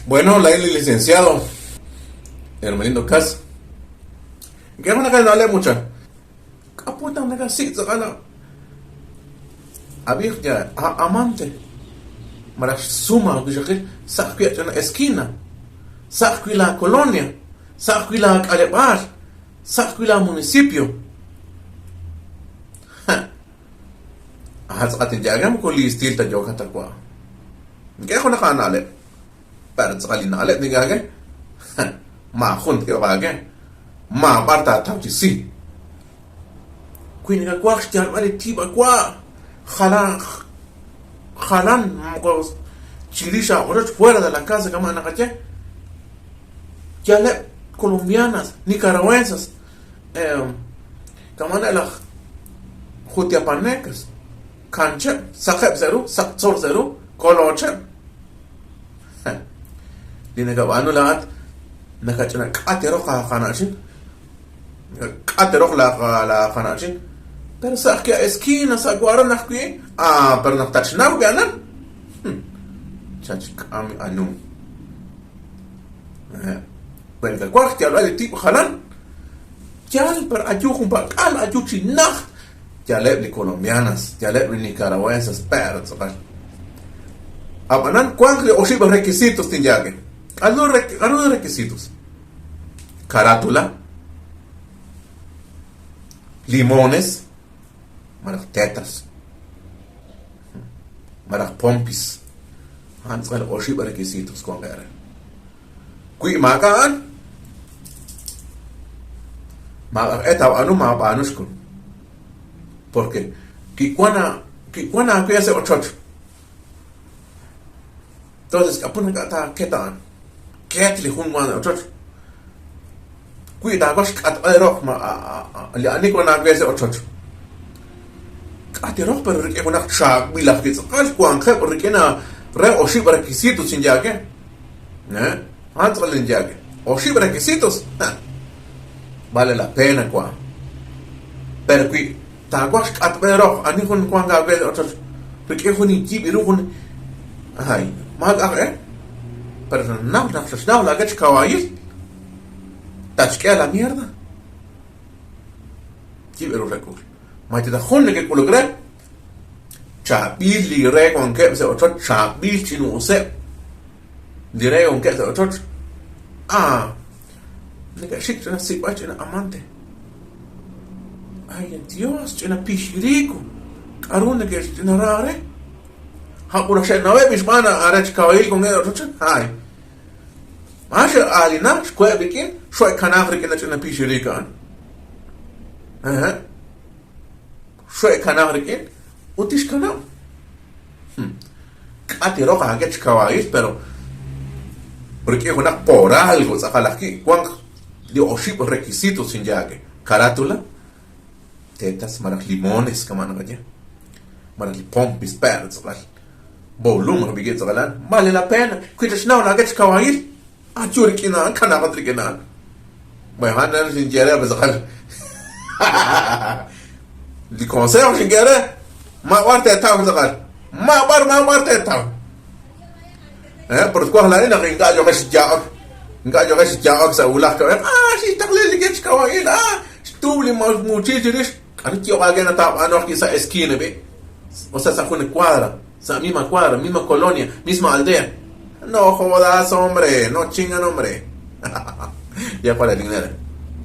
Bueno, la licenciado Hermelindo Cas. ¿Qué es una que no hable mucha? Caputa, una casita, gana. Había ya amante. Mara suma, que yo que saqué en la esquina. Saqué la colonia. Saqué la calebar. Saqué la municipio. Haz ya gam ko listil ta joka ta kwa. ¿Qué es una que no hable? Pero tsali na hable ni gage. Ma khun ke gage. Ma barta ta si. Quindi la qua stiamo male tiba qua. Jalan chirisha ahora fuera de la casa como ana caché. Ya le colombianas, nicaragüenses, como la jutiapanecas, cancha, saqeb zero, saqzor zero, coloche. Dine gabano laat nakachana katero khanachin. Katero la khanachin. Pero sabes que esquina, se aguardan aquí. Ah, pero no está chinado, ganan. Chachik, anu. Bueno, que cuarto habla de tipo jalan. Ya, pero ayuda un bacal, ayuda chinaj. Ya le colombianas, ya le nicaragüenses, pero sabes. Abanan, ¿cuántos o si los requisitos tienen? Algunos requisitos. Carátula. Limones. Marak tetas. Marak pompis. Hans kan oshi requisitos con guerra. Kui makan. Marak eta anu ma banus kun. Porque kikwana que hace ocho. Entonces kapun kata ketan. Ketli hunwan ocho. Kui da gosh kat erok ma li anikwana que hace ocho. Ati roh pero que una chak bilah gitu kan kuang ke porque na re oshi requisitos sin ya que antes le ya que oshi requisitos vale la pena kuang pero que ta guas at pero ani kun kuang ga be otro porque es un jibiru kun ay mag pero no la que kawaii tachke la mierda jibiru recul ما تدخلنا كي كل كده شعبيل اللي راجعون كده بس أوتش شعبيل شنو أسب اللي راجعون كده أوتش نك شيك أنا سيباش أنا أمانته أي Dios أنا بيشريكو أرونا كده أنا راره هقول شيء نواه مش معنا أرج كويل كم كده أوتش هاي ماشي علينا شوية بكين شوية كنافر كده أنا بيشريكو شوي كناركين وتيش كنام كاتي روح هاجتش كوايس pero porque es una por algo sacar aquí cuán de oship requisitos sin ya que carátula tetas maras limones que mano allá maras pompis perds volumen biguet galan vale la pena cuitas no la gets kawais a churikina kanavatrikina bueno han sin ya bezal di consejo sin querer ma guarte estaba zagal ma guarte estaba por cuál la nena ringa yo que se ya sa ulah que si tagle que kawaii stubli muchísimos ani que alguien estaba no aquí esa esquina ve o sea esa cuadra esa misma cuadra misma colonia misma aldea no jodas hombre no chingan hombre ya para el dinero